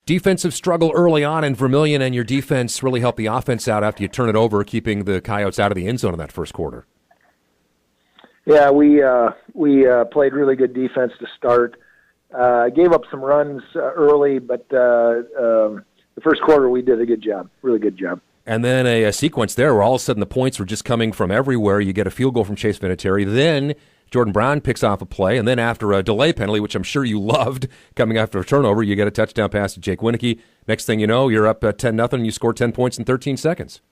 Defensive struggle early on in Vermilion, and your defense really helped the offense out after you turn it over, keeping the Coyotes out of the end zone in that first quarter. Yeah, we played really good defense to start. Gave up some runs early, but the first quarter we did a good job, really good job. And then a sequence there where all of a sudden the points were just coming from everywhere. You get a field goal from Chase Vinatieri. Then Jordan Brown picks off a play. And then after a delay penalty, which I'm sure you loved, coming after a turnover, you get a touchdown pass to Jake Winicky. Next thing you know, you're up 10-0, and you score 10 points in 13 seconds.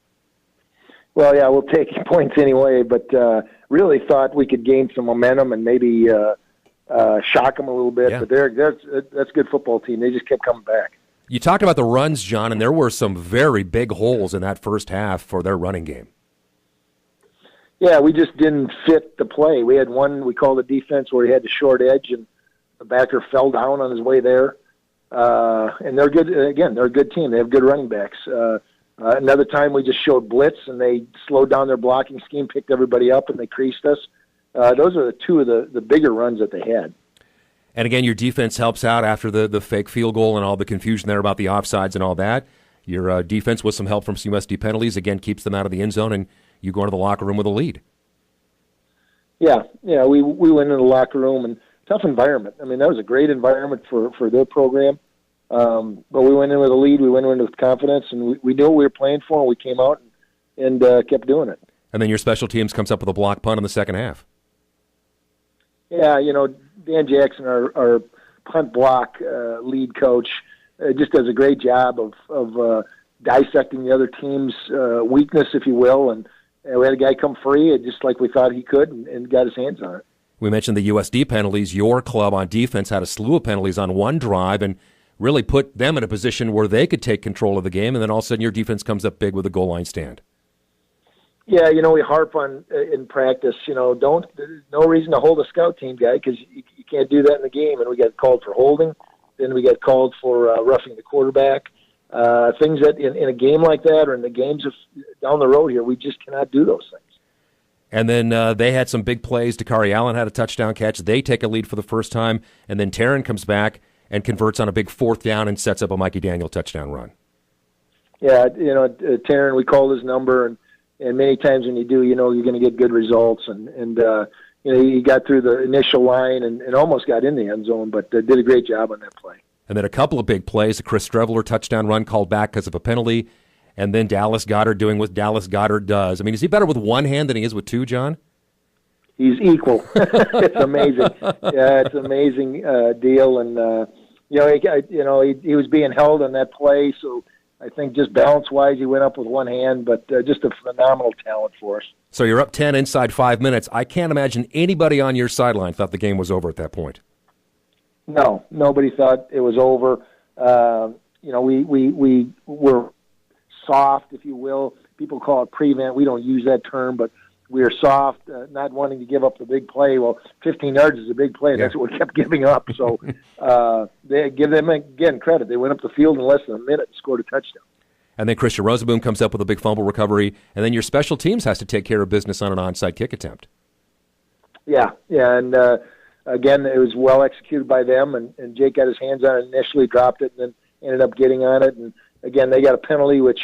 Well, yeah, we'll take points anyway, but really thought we could gain some momentum and maybe shock them a little bit. Yeah. But that's a good football team. They just kept coming back. You talked about the runs, John, and there were some very big holes in that first half for their running game. Yeah, we just didn't fit the play. We had one, we called the defense, where he had the short edge, and the backer fell down on his way there. And they're good. Again, they're a good team. They have good running backs. Another time we just showed blitz, and they slowed down their blocking scheme, picked everybody up, and they creased us. Those are the two of the bigger runs that they had. And again, your defense helps out after the fake field goal and all the confusion there about the offsides and all that. Your defense, with some help from some USD penalties, again, keeps them out of the end zone, and you go into the locker room with a lead. Yeah, we went into the locker room, and tough environment. I mean, that was a great environment for their program. But we went in with a lead. We went in with confidence, and we knew what we were playing for, and we came out and kept doing it. And then your special teams comes up with a block punt in the second half. Yeah, Dan Jackson, our punt block lead coach, just does a great job of dissecting the other team's weakness, if you will. And we had a guy come free, just like we thought he could, and got his hands on it. We mentioned the USD penalties. Your club on defense had a slew of penalties on one drive and really put them in a position where they could take control of the game, and then all of a sudden your defense comes up big with a goal line stand. Yeah, we harp on in practice, there's no reason to hold a scout team guy, because you can't do that in the game. And we got called for holding, then we got called for roughing the quarterback. Things that in a game like that, or in the games down the road here, we just cannot do those things. And then they had some big plays. Dakari Allen had a touchdown catch. They take a lead for the first time, and then Taryn comes back and converts on a big fourth down and sets up a Mikey Daniel touchdown run. Yeah, Taryn, we called his number, and many times when you do, you're going to get good results. And he got through the initial line and almost got in the end zone, but did a great job on that play. And then a couple of big plays, a Chris Streveler touchdown run called back because of a penalty, and then Dallas Goedert doing what Dallas Goedert does. I mean, is he better with one hand than he is with two, John? He's equal. It's amazing. Yeah, it's an amazing deal. And, he was being held on that play, so I think just balance-wise he went up with one hand, but just a phenomenal talent for us. So you're up 10 inside 5 minutes. I can't imagine anybody on your sideline thought the game was over at that point. No, nobody thought it was over. We were soft, if you will. People call it prevent. We don't use that term, but we were soft, not wanting to give up the big play. Well, 15 yards is a big play, and that's what we kept giving up. So they give them, again, credit. They went up the field in less than a minute and scored a touchdown. And then Christian Rosenboom comes up with a big fumble recovery, and then your special teams has to take care of business on an onside kick attempt. Yeah, and again, it was well executed by them, and Jake got his hands on it, initially dropped it, and then ended up getting on it. And again, they got a penalty, which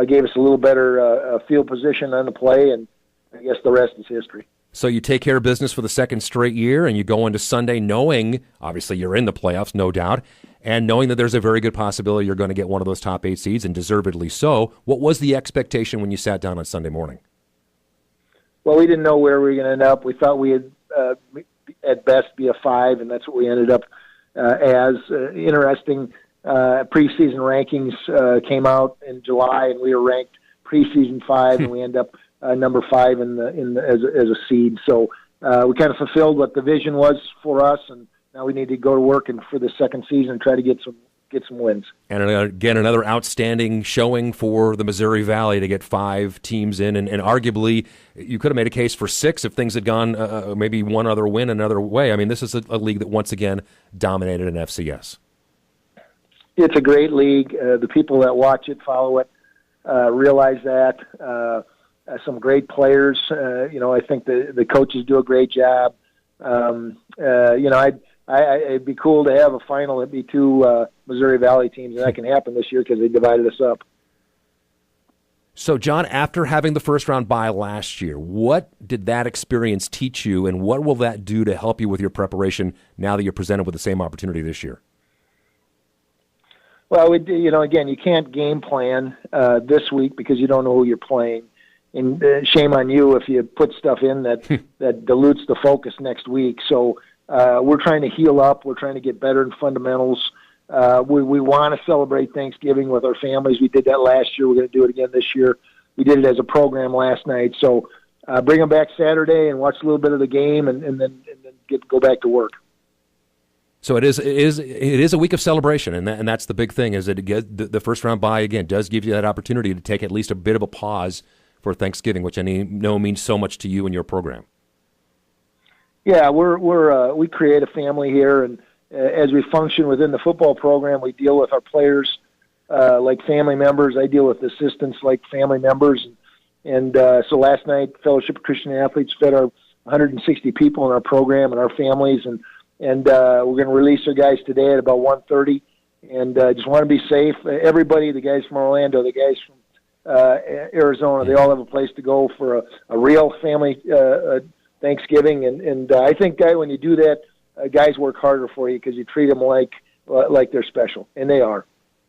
gave us a little better field position on the play, and I guess the rest is history. So you take care of business for the second straight year, and you go into Sunday knowing, obviously you're in the playoffs, no doubt, and knowing that there's a very good possibility you're going to get one of those top 8 seeds, and deservedly so. What was the expectation when you sat down on Sunday morning? Well, we didn't know where we were going to end up. We thought we had, at best, be a 5, and that's what we ended up as. Interesting, preseason rankings came out in July, and we were ranked preseason 5, and we end up number 5 as a seed. So we kind of fulfilled what the vision was for us, and now we need to go to work and for the second season and try to get some wins. And again, another outstanding showing for the Missouri Valley to get 5 teams in, and arguably you could have made a case for 6 if things had gone maybe one other win another way. I mean, this is a league that once again dominated an FCS. It's a great league. The people that watch it, follow it, realize that. Some great players. I think the coaches do a great job. It'd be cool to have a final that'd be two Missouri Valley teams, and that can happen this year because they divided us up. So, John, after having the first-round bye last year, what did that experience teach you, and what will that do to help you with your preparation now that you're presented with the same opportunity this year? Well, again, you can't game plan this week because you don't know who you're playing. And shame on you if you put stuff in that dilutes the focus next week. So we're trying to heal up. We're trying to get better in fundamentals. We want to celebrate Thanksgiving with our families. We did that last year. We're going to do it again this year. We did it as a program last night. So bring them back Saturday and watch a little bit of the game, and then go back to work. So it is a week of celebration, and that's the big thing. Is that the first round bye again does give you that opportunity to take at least a bit of a pause for Thanksgiving, which I know means so much to you and your program. Yeah, we create a family here, and as we function within the football program, we deal with our players like family members. I deal with assistants like family members, and so last night, Fellowship of Christian Athletes fed our 160 people in our program and our families, and we're going to release our guys today at about 1:30, and just want to be safe. Everybody, the guys from Orlando, the guys from Arizona, they all have a place to go for a real family Thanksgiving, and I think, when you do that, guys work harder for you because you treat them like they're special, and they are.